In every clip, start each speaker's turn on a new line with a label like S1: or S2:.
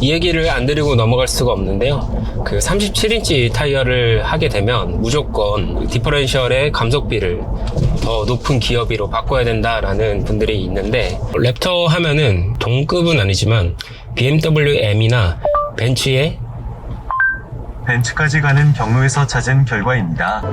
S1: 이 얘기를 안 드리고 넘어갈 수가 없는데요. 그 37인치 타이어를 하게 되면 무조건 디퍼런셜의 감속비를 더 높은 기어비로 바꿔야 된다라는 분들이 있는데, 랩터 하면은 동급은 아니지만 BMW M이나
S2: 벤츠까지 가는 경로에서 찾은 결과입니다.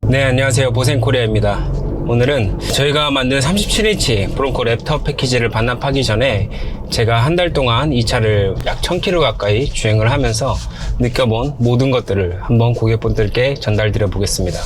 S1: 네, 안녕하세요. 보센코리아입니다. 오늘은 저희가 만든 37인치 브론코 랩터 패키지를 반납하기 전에 제가 한 달 동안 이 차를 약 1000km 가까이 주행을 하면서 느껴본 모든 것들을 한번 고객분들께 전달드려 보겠습니다.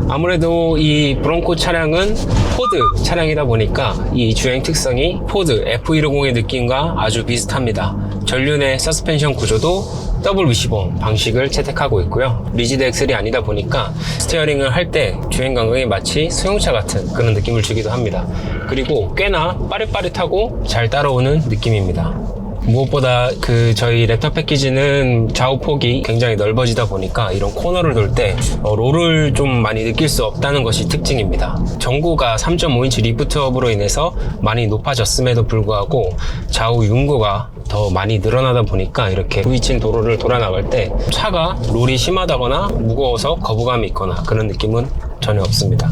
S1: 아무래도 이 브론코 차량은 포드 차량이다 보니까 이 주행 특성이 포드 F150의 느낌과 아주 비슷합니다. 전륜의 서스펜션 구조도 더블 위시본 방식을 채택하고 있고요. 리지드 엑셀이 아니다 보니까 스티어링을 할 때 주행 감각이 마치 승용차 같은 그런 느낌을 주기도 합니다. 그리고 꽤나 빠릿빠릿하고 잘 따라오는 느낌입니다. 무엇보다 저희 랩터 패키지는 좌우폭이 굉장히 넓어지다 보니까 이런 코너를 돌 때 롤을 좀 많이 느낄 수 없다는 것이 특징입니다. 전고가 3.5인치 리프트업으로 인해서 많이 높아졌음에도 불구하고 좌우 융고가 더 많이 늘어나다 보니까 이렇게 부딪힌 도로를 돌아 나갈 때 차가 롤이 심하다거나 무거워서 거부감이 있거나 그런 느낌은 전혀 없습니다.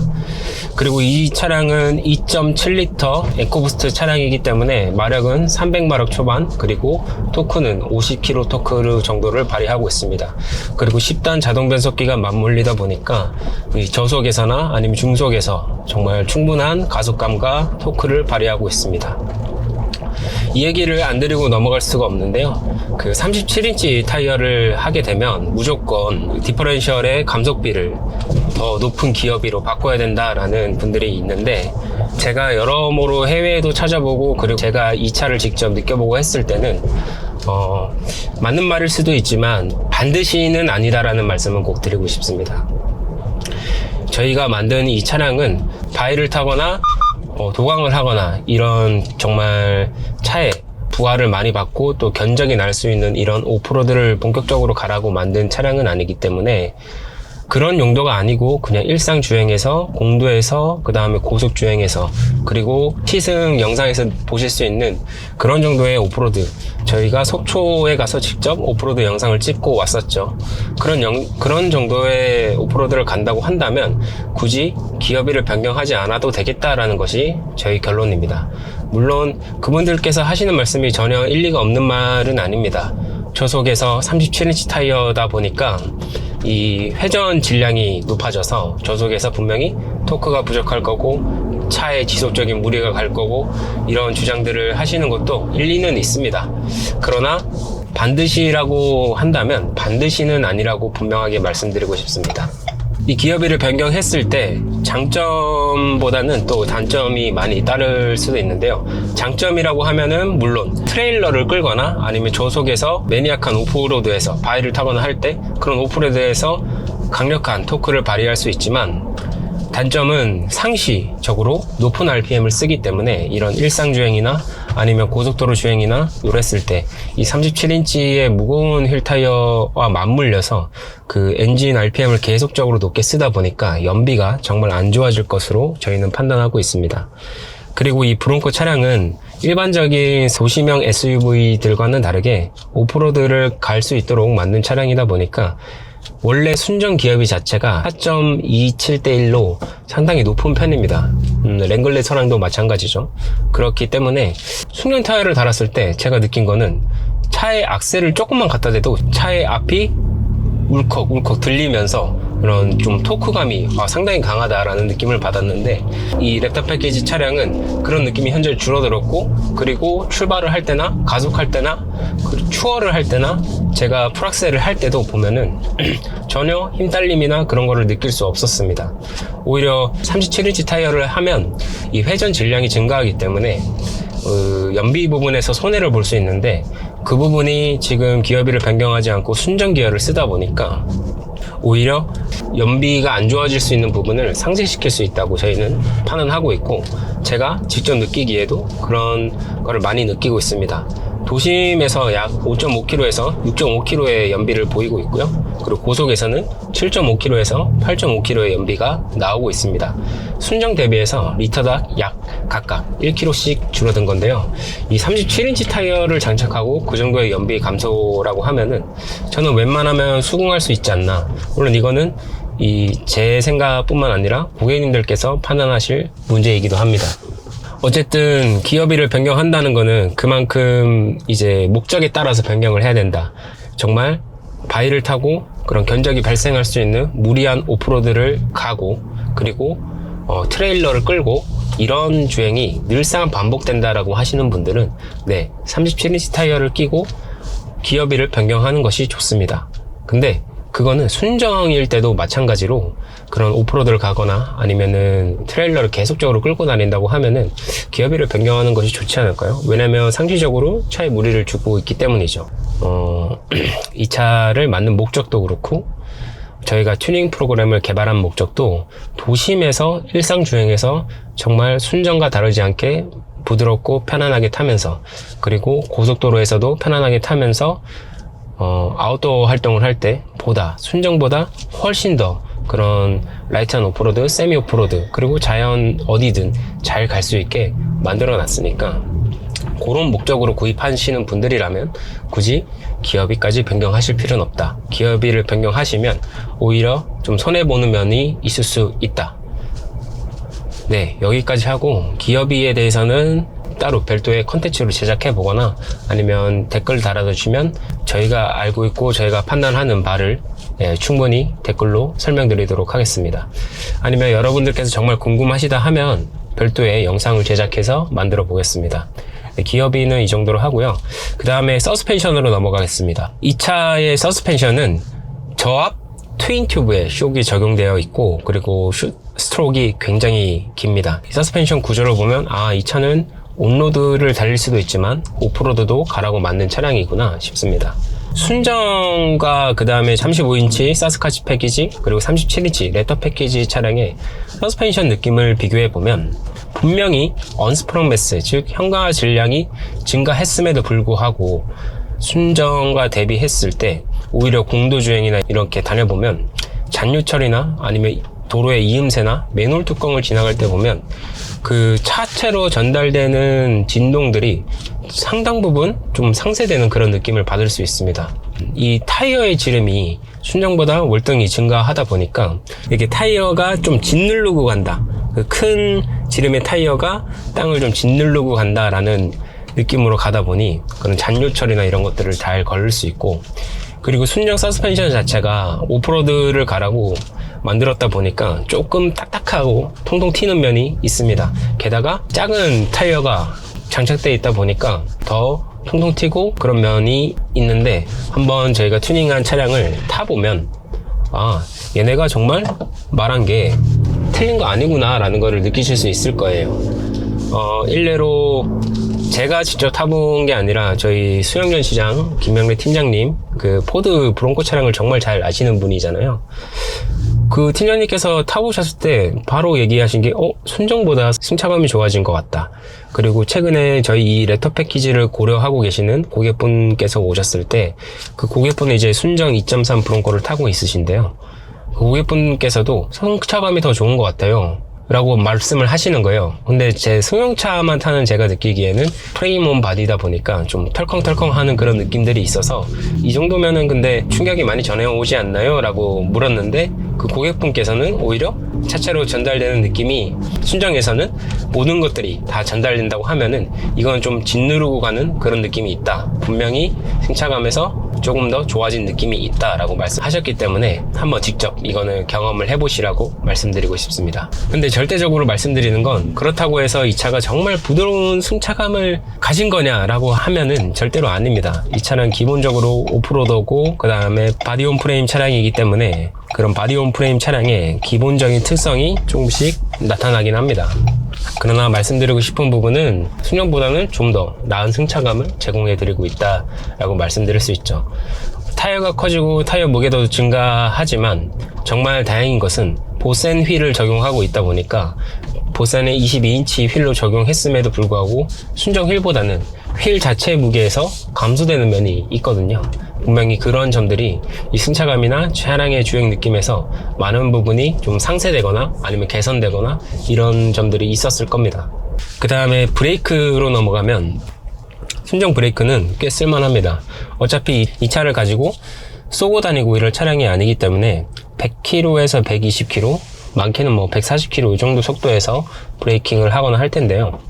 S1: 그리고 이 차량은 2.7L 에코부스트 차량이기 때문에 마력은 300마력 초반, 그리고 토크는 50kg 토크 정도를 발휘하고 있습니다. 그리고 10단 자동 변속기가 맞물리다 보니까 이 저속에서나 아니면 중속에서 정말 충분한 가속감과 토크를 발휘하고 있습니다. 이 얘기를 안 드리고 넘어갈 수가 없는데요. 그 37인치 타이어를 하게 되면 무조건 디퍼런셜의 감속비를 더 높은 기어비로 바꿔야 된다라는 분들이 있는데, 제가 여러모로 해외에도 찾아보고 그리고 제가 이 차를 직접 느껴보고 했을 때는 맞는 말일 수도 있지만 반드시는 아니다라는 말씀은 꼭 드리고 싶습니다. 저희가 만든 이 차량은 바위를 타거나 도강을 하거나 이런 정말 차에 부하를 많이 받고 또 견적이 날 수 있는 이런 오프로드를 본격적으로 가라고 만든 차량은 아니기 때문에 그런 용도가 아니고 그냥 일상 주행에서, 공도에서, 그 다음에 고속 주행에서, 그리고 시승 영상에서 보실 수 있는 그런 정도의 오프로드, 저희가 속초에 가서 직접 오프로드 영상을 찍고 왔었죠. 그런 정도의 오프로드를 간다고 한다면 굳이 기어비를 변경하지 않아도 되겠다라는 것이 저희 결론입니다. 물론 그분들께서 하시는 말씀이 전혀 일리가 없는 말은 아닙니다. 저속에서 37인치 타이어다 보니까 이 회전 질량이 높아져서 저속에서 분명히 토크가 부족할 거고 차에 지속적인 무리가 갈 거고 이런 주장들을 하시는 것도 일리는 있습니다. 그러나 반드시라고 한다면 반드시는 아니라고 분명하게 말씀드리고 싶습니다. 이 기어비를 변경했을 때 장점보다는 또 단점이 많이 따를 수도 있는데요. 장점이라고 하면은 물론 트레일러를 끌거나 아니면 저속에서 매니악한 오프로드에서 바위를 타거나 할 때 그런 오프로드에서 강력한 토크를 발휘할 수 있지만, 단점은 상시적으로 높은 RPM을 쓰기 때문에 이런 일상주행이나 아니면 고속도로 주행이나 이랬을 때 이 37인치의 무거운 휠 타이어와 맞물려서 그 엔진 RPM을 계속적으로 높게 쓰다 보니까 연비가 정말 안 좋아질 것으로 저희는 판단하고 있습니다. 그리고 이 브론코 차량은 일반적인 도시명 SUV들과는 다르게 오프로드를 갈 수 있도록 만든 차량이다 보니까 원래 순정 기어비 자체가 4.27대1로 상당히 높은 편입니다. 랭글레 차량도 마찬가지죠. 그렇기 때문에 숙련 타이어를 달았을 때 제가 느낀 거는 차에 악셀을 조금만 갖다 대도 차의 앞이 울컥울컥 들리면서 그런 좀 토크감이 상당히 강하다라는 느낌을 받았는데, 이 랩터 패키지 차량은 그런 느낌이 현저히 줄어들었고, 그리고 출발을 할 때나 가속할 때나 추월을 할 때나 제가 풀악셀을 할 때도 보면은 전혀 힘 딸림이나 그런 거를 느낄 수 없었습니다. 오히려 37인치 타이어를 하면 이 회전 질량이 증가하기 때문에 연비 부분에서 손해를 볼 수 있는데, 그 부분이 지금 기어비를 변경하지 않고 순정 기어를 쓰다 보니까 오히려 연비가 안 좋아질 수 있는 부분을 상쇄시킬 수 있다고 저희는 판단하고 있고, 제가 직접 느끼기에도 그런 거를 많이 느끼고 있습니다. 도심에서 약 5.5km에서 6.5km의 연비를 보이고 있고요. 그리고 고속에서는 7.5km에서 8.5km의 연비가 나오고 있습니다. 순정 대비해서 리터당 약 각각 1km씩 줄어든 건데요. 이 37인치 타이어를 장착하고 그 정도의 연비 감소라고 하면은 저는 웬만하면 수긍할 수 있지 않나. 물론 이거는 제 생각뿐만 아니라 고객님들께서 판단하실 문제이기도 합니다. 어쨌든 기어비를 변경한다는 거는 그만큼 이제 목적에 따라서 변경을 해야 된다. 정말 바위를 타고 그런 견적이 발생할 수 있는 무리한 오프로드를 가고, 그리고 트레일러를 끌고 이런 주행이 늘상 반복된다라고 하시는 분들은 37인치 타이어를 끼고 기어비를 변경하는 것이 좋습니다. 근데 그거는 순정일 때도 마찬가지로 그런 오프로드를 가거나 아니면은 트레일러를 계속적으로 끌고 다닌다고 하면은 기어비를 변경하는 것이 좋지 않을까요? 왜냐면 상시적으로 차에 무리를 주고 있기 때문이죠. 이 차를 만든 목적도 그렇고, 저희가 튜닝 프로그램을 개발한 목적도 도심에서 일상주행에서 정말 순정과 다르지 않게 부드럽고 편안하게 타면서, 그리고 고속도로에서도 편안하게 타면서 아웃도어 활동을 할 때 순정보다 훨씬 더 그런 라이트한 오프로드, 세미 오프로드, 그리고 자연 어디든 잘 갈 수 있게 만들어 놨으니까, 그런 목적으로 구입하시는 분들이라면 굳이 기어비까지 변경하실 필요는 없다. 기어비를 변경하시면 오히려 좀 손해보는 면이 있을 수 있다. 여기까지 하고, 기어비에 대해서는 따로 별도의 컨텐츠로 제작해 보거나 아니면 댓글 달아주시면 저희가 알고 있고 저희가 판단하는 바를 충분히 댓글로 설명드리도록 하겠습니다. 아니면 여러분들께서 정말 궁금하시다 하면 별도의 영상을 제작해서 만들어 보겠습니다. 기어비는 이 정도로 하고요. 그 다음에 서스펜션으로 넘어가겠습니다. 이 차의 서스펜션은 저압 트윈 튜브에 쇼크가 적용되어 있고, 그리고 스트로크가 굉장히 깁니다. 이 서스펜션 구조를 보면 이 차는 온로드를 달릴 수도 있지만 오프로드도 가라고 만든 차량이구나 싶습니다. 순정과 그 다음에 35인치 사스카치 패키지, 그리고 37인치 랩터 패키지 차량의 서스펜션 느낌을 비교해보면 분명히 언스프렁 매스, 즉 현가 질량이 증가했음에도 불구하고 순정과 대비했을 때 오히려 공도 주행이나 이렇게 다녀보면 잔유철이나 아니면 도로의 이음새나 맨홀 뚜껑을 지나갈 때 보면 그 차체로 전달되는 진동들이 상당 부분 좀 상쇄되는 그런 느낌을 받을 수 있습니다. 이 타이어의 지름이 순정보다 월등히 증가하다 보니까 이게 타이어가 좀 짓누르고 간다. 그 큰 지름의 타이어가 땅을 좀 짓누르고 간다라는 느낌으로 가다 보니 그런 잔요철이나 이런 것들을 잘 걸을 수 있고, 그리고 순정 서스펜션 자체가 오프로드를 가라고 만들었다 보니까 조금 딱딱하고 통통 튀는 면이 있습니다. 게다가 작은 타이어가 장착되어 있다 보니까 더 통통 튀고 그런 면이 있는데, 한번 저희가 튜닝한 차량을 타보면 얘네가 정말 말한 게 틀린 거 아니구나 라는 거를 느끼실 수 있을 거예요. 일례로 제가 직접 타본 게 아니라 저희 수영전 시장 김명래 팀장님, 그 포드 브론코 차량을 정말 잘 아시는 분이잖아요. 그 팀장님께서 타보셨을 때 바로 얘기하신 게 순정보다 승차감이 좋아진 것 같다. 그리고 최근에 저희 이 랩터 패키지를 고려하고 계시는 고객분께서 오셨을 때 그 고객분은 이제 순정 2.3 브론코를 타고 있으신데요. 그 고객분께서도 승차감이 더 좋은 것 같아요 라고 말씀을 하시는 거예요. 근데 제 승용차만 타는 제가 느끼기에는 프레임 온 바디다 보니까 좀 털컹털컹 하는 그런 느낌들이 있어서 이 정도면은 근데 충격이 많이 전해오지 않나요? 라고 물었는데, 그 고객분께서는 오히려 차체로 전달되는 느낌이 순정에서는 모든 것들이 다 전달된다고 하면은 이건 좀 짓누르고 가는 그런 느낌이 있다. 분명히 승차감에서 조금 더 좋아진 느낌이 있다라고 말씀하셨기 때문에 한번 직접 이거는 경험을 해보시라고 말씀드리고 싶습니다. 근데 절대적으로 말씀드리는 건 그렇다고 해서 이 차가 정말 부드러운 승차감을 가진 거냐라고 하면은 절대로 아닙니다. 이 차는 기본적으로 오프로더고 그 다음에 바디온 프레임 차량이기 때문에 그런 바디온 프레임 차량의 기본적인 특성이 조금씩 나타나긴 합니다. 그러나 말씀드리고 싶은 부분은 순정보다는 좀 더 나은 승차감을 제공해 드리고 있다라고 말씀드릴 수 있죠. 타이어가 커지고 타이어 무게도 증가하지만 정말 다행인 것은 보센 휠을 적용하고 있다 보니까 보센의 22인치 휠로 적용했음에도 불구하고 순정 휠보다는 휠 자체 무게에서 감소되는 면이 있거든요. 분명히 그런 점들이 이 승차감이나 차량의 주행 느낌에서 많은 부분이 좀 상쇄되거나 아니면 개선되거나 이런 점들이 있었을 겁니다. 그 다음에 브레이크로 넘어가면 순정 브레이크는 꽤 쓸만합니다. 어차피 이 차를 가지고 쏘고 다니고 이럴 차량이 아니기 때문에 100km에서 120km, 많게는 뭐 140km 이 정도 속도에서 브레이킹을 하거나 할 텐데요.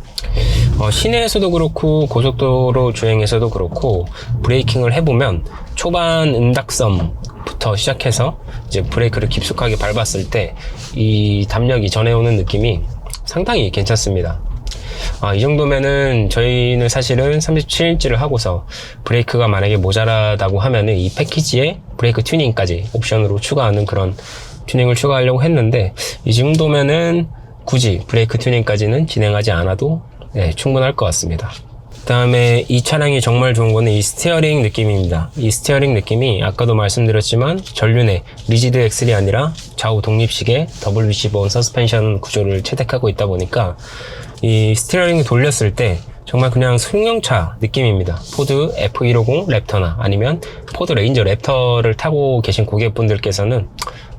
S1: 시내에서도 그렇고 고속도로 주행에서도 그렇고 브레이킹을 해보면 초반 은닥섬부터 시작해서 이제 브레이크를 깊숙하게 밟았을 때 이 담력이 전해오는 느낌이 상당히 괜찮습니다. 이 정도면은 저희는 사실은 37인치를 하고서 브레이크가 만약에 모자라다고 하면은 이 패키지에 브레이크 튜닝까지 옵션으로 추가하는 그런 튜닝을 추가하려고 했는데 이 정도면은 굳이 브레이크 튜닝까지는 진행하지 않아도 충분할 것 같습니다. 그 다음에 이 차량이 정말 좋은 거는 이 스티어링 느낌입니다. 이 스티어링 느낌이 아까도 말씀드렸지만 전륜의 리지드 엑셀이 아니라 좌우 독립식의 더블 위시본 서스펜션 구조를 채택하고 있다 보니까 이 스티어링을 돌렸을 때 정말 그냥 승용차 느낌입니다. 포드 F150 랩터나 아니면 포드 레인저 랩터를 타고 계신 고객분들께서는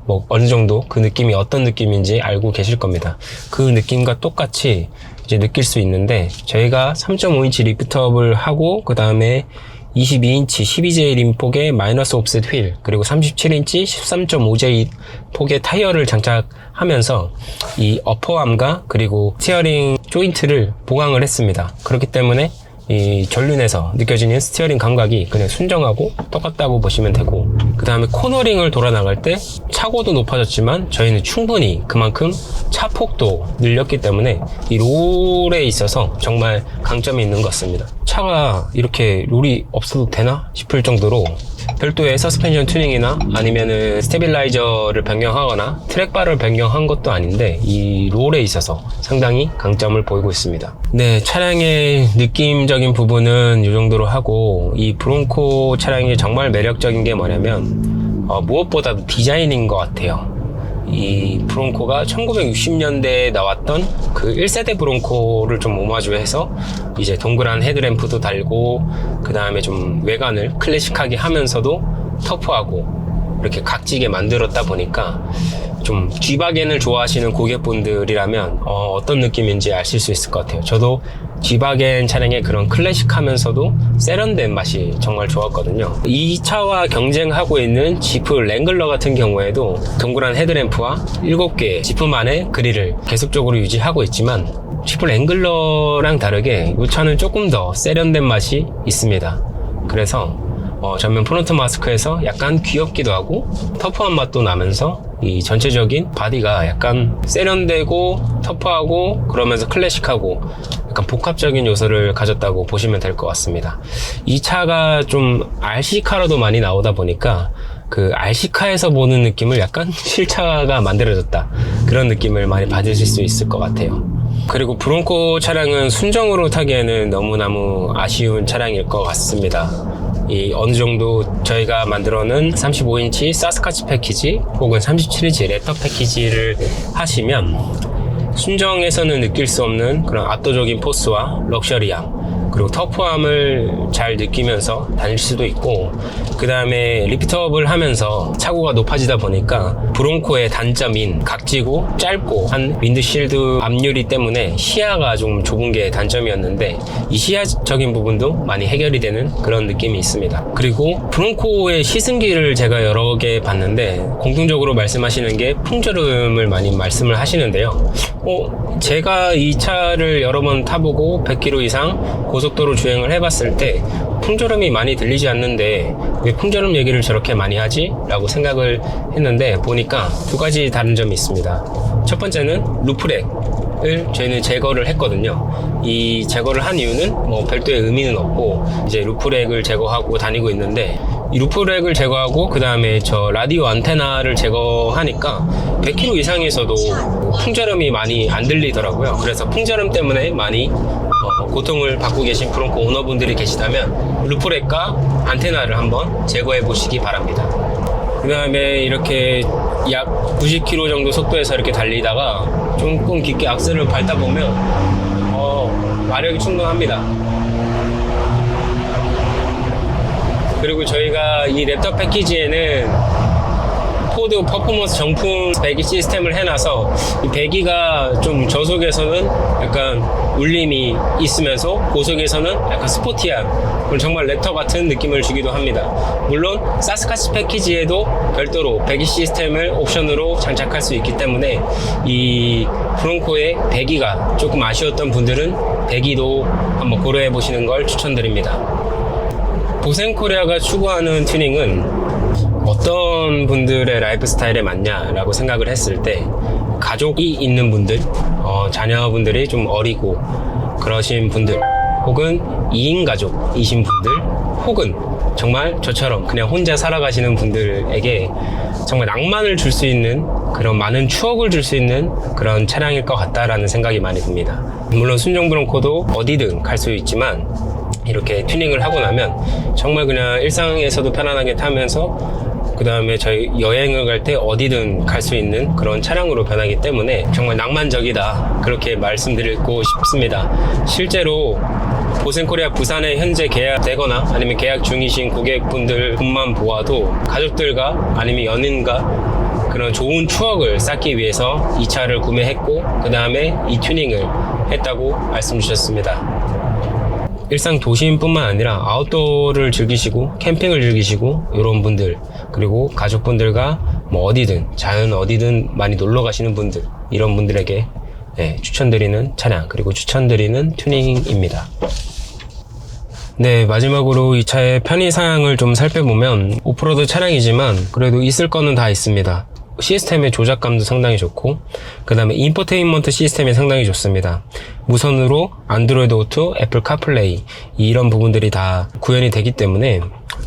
S1: 뭐 어느 정도 그 느낌이 어떤 느낌인지 알고 계실 겁니다. 그 느낌과 똑같이 이제 느낄 수 있는데 저희가 3.5인치 리프트업을 하고 그 다음에 22인치 12J 림폭의 마이너스 옵셋 휠 그리고 37인치 13.5J 폭의 타이어를 장착하면서 이 어퍼암과 그리고 스티어링 조인트를 보강을 했습니다. 그렇기 때문에 이 전륜에서 느껴지는 스티어링 감각이 그냥 순정하고 똑같다고 보시면 되고 그 다음에 코너링을 돌아 나갈 때 차고도 높아졌지만 저희는 충분히 그만큼 차폭도 늘렸기 때문에 이 롤에 있어서 정말 강점이 있는 것 같습니다. 차가 이렇게 롤이 없어도 되나 싶을 정도로 별도의 서스펜션 튜닝이나 아니면은 스테빌라이저를 변경하거나 트랙바를 변경한 것도 아닌데 이 롤에 있어서 상당히 강점을 보이고 있습니다. 네, 차량의 느낌적인 부분은 이 정도로 하고 이 브론코 차량이 정말 매력적인 게 뭐냐면 무엇보다도 디자인인 것 같아요. 이 브론코가 1960년대에 나왔던 그 1세대 브론코를 좀 오마주해서 이제 동그란 헤드램프도 달고 그 다음에 좀 외관을 클래식하게 하면서도 터프하고 이렇게 각지게 만들었다 보니까 좀 G바겐을 좋아하시는 고객분들이라면 어떤 느낌인지 아실 수 있을 것 같아요. 저도 G바겐 차량의 그런 클래식하면서도 세련된 맛이 정말 좋았거든요. 이 차와 경쟁하고 있는 지프 랭글러 같은 경우에도 동그란 헤드램프와 7개의 지프만의 그릴을 계속적으로 유지하고 있지만 지프 랭글러랑 다르게 이 차는 조금 더 세련된 맛이 있습니다. 그래서 전면 프론트 마스크에서 약간 귀엽기도 하고 터프한 맛도 나면서 이 전체적인 바디가 약간 세련되고 터프하고 그러면서 클래식하고 약간 복합적인 요소를 가졌다고 보시면 될 것 같습니다. 이 차가 좀 RC카로도 많이 나오다 보니까 그 RC카에서 보는 느낌을 약간 실차가 만들어졌다 그런 느낌을 많이 받으실 수 있을 것 같아요. 그리고 브론코 차량은 순정으로 타기에는 너무너무 아쉬운 차량일 것 같습니다. 이 어느 정도 저희가 만들어놓은 35인치 사스카치 패키지 혹은 37인치 랩터 패키지를 하시면 순정에서는 느낄 수 없는 그런 압도적인 포스와 럭셔리함 그리고 터프함을 잘 느끼면서 다닐 수도 있고 그 다음에 리프트업을 하면서 차고가 높아지다 보니까 브론코의 단점인 각지고 짧고 한 윈드실드 앞유리 때문에 시야가 좀 좁은 게 단점이었는데 이 시야적인 부분도 많이 해결이 되는 그런 느낌이 있습니다. 그리고 브론코의 시승기를 제가 여러 개 봤는데 공통적으로 말씀하시는 게 풍절음을 많이 말씀을 하시는데요. 제가 이 차를 여러 번 타보고 100km 이상 고속도로 주행을 해봤을 때 풍절음이 많이 들리지 않는데 왜 풍절음 얘기를 저렇게 많이 하지? 라고 생각을 했는데 보니까 두 가지 다른 점이 있습니다. 첫 번째는 루프렉을 저희는 제거를 했거든요. 이 제거를 한 이유는 뭐 별도의 의미는 없고 이제 루프렉을 제거하고 다니고 있는데 이 루프렉을 제거하고 그 다음에 저 라디오 안테나를 제거하니까 100km 이상에서도 풍절음이 많이 안 들리더라고요. 그래서 풍절음 때문에 많이 고통을 받고 계신 브롱코 오너분들이 계시다면 루프렉과 안테나를 한번 제거해 보시기 바랍니다. 그 다음에 이렇게 약 90km 정도 속도에서 이렇게 달리다가 조금 깊게 악셀을 밟다 보면 마력이 충분합니다. 그리고 저희가 이 랩터 패키지에는 포드 퍼포먼스 정품 배기 시스템을 해놔서 이 배기가 좀 저속에서는 약간 울림이 있으면서 고속에서는 약간 스포티한 정말 랩터 같은 느낌을 주기도 합니다. 물론 사스카치 패키지에도 별도로 배기 시스템을 옵션으로 장착할 수 있기 때문에 이 브롱코의 배기가 조금 아쉬웠던 분들은 배기도 한번 고려해 보시는 걸 추천드립니다. 보센코리아가 추구하는 튜닝은 어떤 분들의 라이프 스타일에 맞냐라고 생각을 했을 때 가족이 있는 분들, 자녀분들이 좀 어리고 그러신 분들, 혹은 2인 가족이신 분들, 혹은 정말 저처럼 그냥 혼자 살아가시는 분들에게 정말 낭만을 줄 수 있는 그런 많은 추억을 줄 수 있는 그런 차량일 것 같다라는 생각이 많이 듭니다. 물론 순정 브롱코도 어디든 갈 수 있지만 이렇게 튜닝을 하고 나면 정말 그냥 일상에서도 편안하게 타면서 그 다음에 저희 여행을 갈 때 어디든 갈 수 있는 그런 차량으로 변하기 때문에 정말 낭만적이다, 그렇게 말씀드리고 싶습니다. 실제로 보센코리아 부산에 현재 계약되거나 아니면 계약 중이신 고객분들 분만 보아도 가족들과 아니면 연인과 그런 좋은 추억을 쌓기 위해서 이 차를 구매했고 그 다음에 이 튜닝을 했다고 말씀 주셨습니다. 일상 도심뿐만 아니라 아웃도어를 즐기시고 캠핑을 즐기시고 이런 분들, 그리고 가족분들과 뭐 어디든 자연 어디든 많이 놀러 가시는 분들, 이런 분들에게 추천드리는 차량, 그리고 추천드리는 튜닝입니다. 네, 마지막으로 이 차의 편의 사양을 좀 살펴보면 오프로드 차량이지만 그래도 있을 거는 다 있습니다. 시스템의 조작감도 상당히 좋고, 그 다음에 인포테인먼트 시스템이 상당히 좋습니다. 무선으로 안드로이드 오토, 애플 카플레이 이런 부분들이 다 구현이 되기 때문에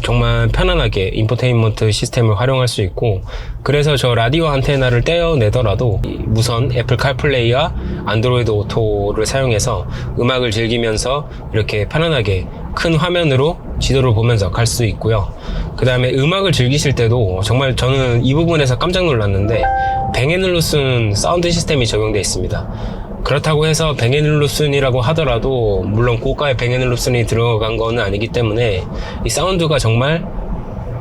S1: 정말 편안하게 인포테인먼트 시스템을 활용할 수 있고, 그래서 저 라디오 안테나를 떼어내더라도 무선 애플 카플레이와 안드로이드 오토를 사용해서 음악을 즐기면서 이렇게 편안하게 큰 화면으로 지도를 보면서 갈 수 있고요. 그 다음에 음악을 즐기실 때도 정말 저는 이 부분에서 깜짝 놀랐는데 뱅앤올루슨 사운드 시스템이 적용되어 있습니다. 그렇다고 해서 뱅앤올루슨이라고 하더라도 물론 고가의 뱅앤올루슨이 들어간 거는 아니기 때문에 이 사운드가 정말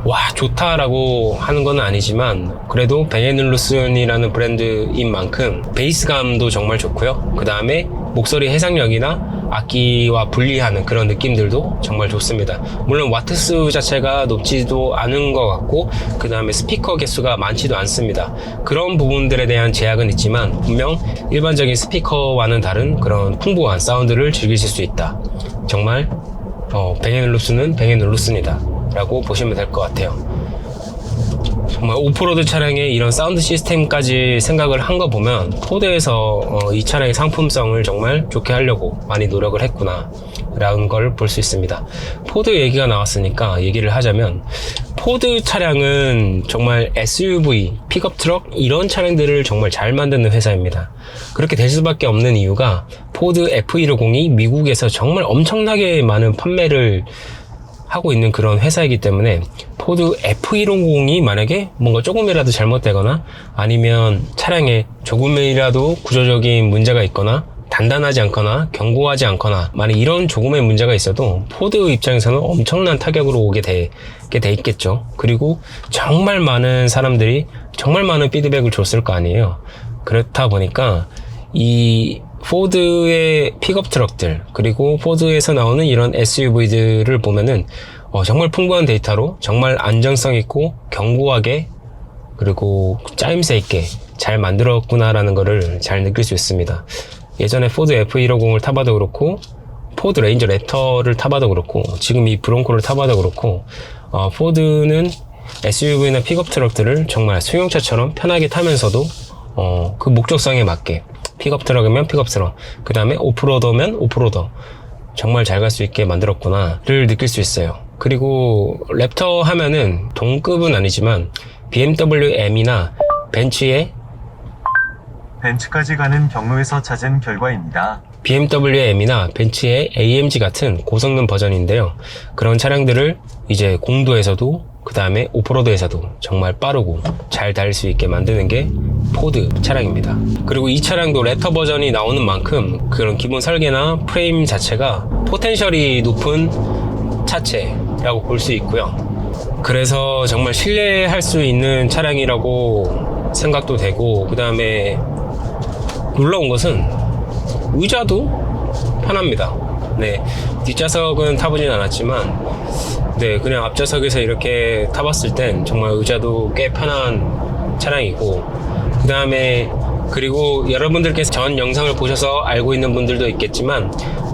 S1: 와 좋다라고 하는 건 아니지만 그래도 뱅앤올루슨이라는 브랜드인 만큼 베이스감도 정말 좋고요. 그 다음에 목소리 해상력이나 악기와 분리하는 그런 느낌들도 정말 좋습니다. 물론 와트수 자체가 높지도 않은 것 같고 그 다음에 스피커 개수가 많지도 않습니다. 그런 부분들에 대한 제약은 있지만 분명 일반적인 스피커와는 다른 그런 풍부한 사운드를 즐기실 수 있다. 정말 뱅앤올루슨은 뱅앤올루슨이다 라고 보시면 될 것 같아요. 정말 오프로드 차량의 이런 사운드 시스템까지 생각을 한 거 보면 포드에서 이 차량의 상품성을 정말 좋게 하려고 많이 노력을 했구나 라는 걸 볼 수 있습니다. 포드 얘기가 나왔으니까 얘기를 하자면 포드 차량은 정말 SUV, 픽업 트럭 이런 차량들을 정말 잘 만드는 회사입니다. 그렇게 될 수밖에 없는 이유가 포드 F150이 미국에서 정말 엄청나게 많은 판매를 하고 있는 그런 회사이기 때문에 포드 F150이 만약에 뭔가 조금이라도 잘못되거나 아니면 차량에 조금이라도 구조적인 문제가 있거나 단단하지 않거나 견고하지 않거나 만약 이런 조금의 문제가 있어도 포드 입장에서는 엄청난 타격으로 오게 돼 있겠죠. 그리고 정말 많은 사람들이 정말 많은 피드백을 줬을 거 아니에요. 그렇다 보니까 이 포드의 픽업 트럭들 그리고 포드에서 나오는 이런 SUV들을 보면은 정말 풍부한 데이터로 정말 안정성 있고 견고하게 그리고 짜임새 있게 잘 만들었구나라는 거를 잘 느낄 수 있습니다. 예전에 포드 F150을 타봐도 그렇고 포드 레인저 랩터를 타봐도 그렇고 지금 이 브론코를 타봐도 그렇고 포드는 SUV나 픽업 트럭들을 정말 승용차처럼 편하게 타면서도 그 목적성에 맞게 픽업 트럭이면 픽업 트럭, 그 다음에 오프로더면 오프로더 정말 잘 갈 수 있게 만들었구나를 느낄 수 있어요. 그리고 랩터 하면은 동급은 아니지만 BMW M이나 벤츠의
S2: 벤츠까지 가는 경로에서 찾은 결과입니다.
S1: BMW M이나 벤츠의 AMG 같은 고성능 버전인데요. 그런 차량들을 이제 공도에서도 그 다음에 오프로드에서도 정말 빠르고 잘 달릴 수 있게 만드는 게 포드 차량입니다. 그리고 이 차량도 랩터 버전이 나오는 만큼 그런 기본 설계나 프레임 자체가 포텐셜이 높은 차체라고 볼 수 있고요. 그래서 정말 신뢰할 수 있는 차량이라고 생각도 되고, 그 다음에 놀라운 것은 의자도 편합니다. 네, 뒷좌석은 타보진 않았지만 네, 그냥 앞좌석에서 이렇게 타봤을 땐 정말 의자도 꽤 편한 차량이고, 그 다음에 그리고 여러분들께서 전 영상을 보셔서 알고 있는 분들도 있겠지만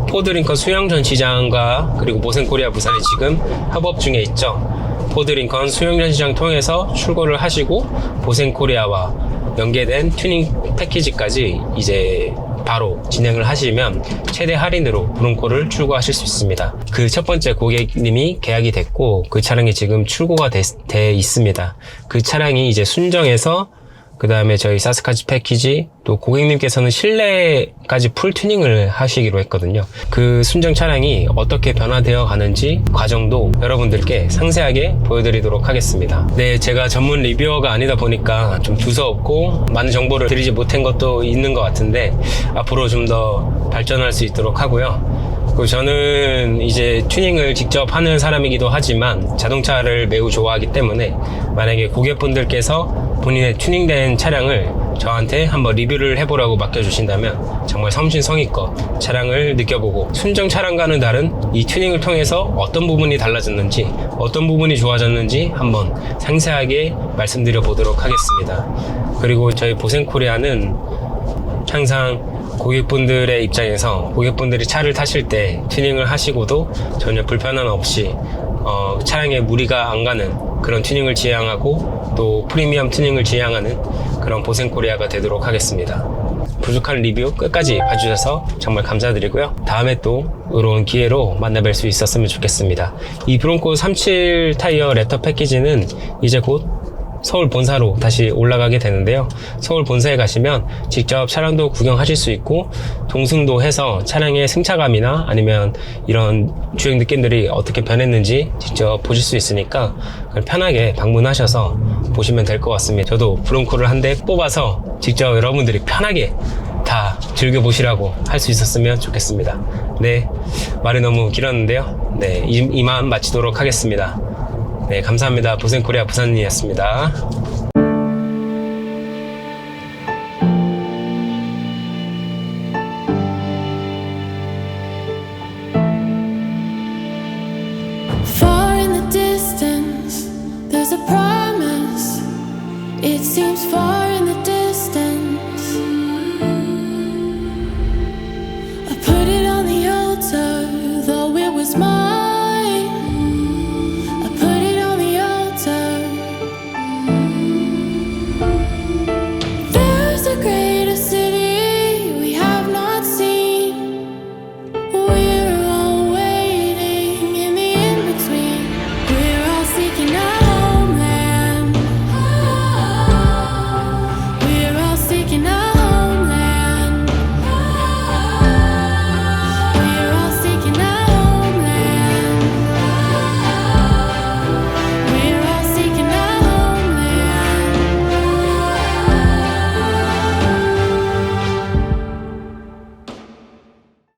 S1: 포드 링컨 수영 전시장과 그리고 모센코리아 부산이 지금 협업 중에 있죠. 포드 링컨 수영 전시장 통해서 출고를 하시고 보센코리아와 연계된 튜닝 패키지까지 이제 바로 진행을 하시면 최대 할인으로 브론코를 출고하실 수 있습니다. 그 첫 번째 고객님이 계약이 됐고 그 차량이 지금 출고가 돼 있습니다. 그 차량이 이제 순정에서 그 다음에 저희 사스카지 패키지, 또 고객님께서는 실내까지 풀 튜닝을 하시기로 했거든요. 그 순정 차량이 어떻게 변화되어 가는지 과정도 여러분들께 상세하게 보여드리도록 하겠습니다. 네, 제가 전문 리뷰어가 아니다 보니까 좀 두서없고 많은 정보를 드리지 못한 것도 있는 것 같은데 앞으로 좀 더 발전할 수 있도록 하고요. 그리고 저는 이제 튜닝을 직접 하는 사람이기도 하지만 자동차를 매우 좋아하기 때문에 만약에 고객분들께서 본인의 튜닝된 차량을 저한테 한번 리뷰를 해보라고 맡겨주신다면 정말 성심성의껏 차량을 느껴보고 순정 차량과는 다른 이 튜닝을 통해서 어떤 부분이 달라졌는지 어떤 부분이 좋아졌는지 한번 상세하게 말씀드려 보도록 하겠습니다. 그리고 저희 보센코리아는 항상 고객분들의 입장에서 고객분들이 차를 타실 때 튜닝을 하시고도 전혀 불편함 없이 차량에 무리가 안 가는 그런 튜닝을 지향하고 또 프리미엄 튜닝을 지향하는 그런 보센코리아가 되도록 하겠습니다. 부족한 리뷰 끝까지 봐주셔서 정말 감사드리고요. 다음에 또 이런 기회로 만나뵐 수 있었으면 좋겠습니다. 이 브론코 37 타이어 랩터 패키지는 이제 곧 서울 본사로 다시 올라가게 되는데요. 서울 본사에 가시면 직접 차량도 구경하실 수 있고 동승도 해서 차량의 승차감이나 아니면 이런 주행 느낌들이 어떻게 변했는지 직접 보실 수 있으니까 편하게 방문하셔서 보시면 될 것 같습니다. 저도 브론코를 한 대 뽑아서 직접 여러분들이 편하게 다 즐겨보시라고 할 수 있었으면 좋겠습니다. 네, 말이 너무 길었는데요. 네, 이만 마치도록 하겠습니다. 네, 감사합니다. 보센코리아 부산이었습니다.
S3: Far in the distance, there's a promise. It seems far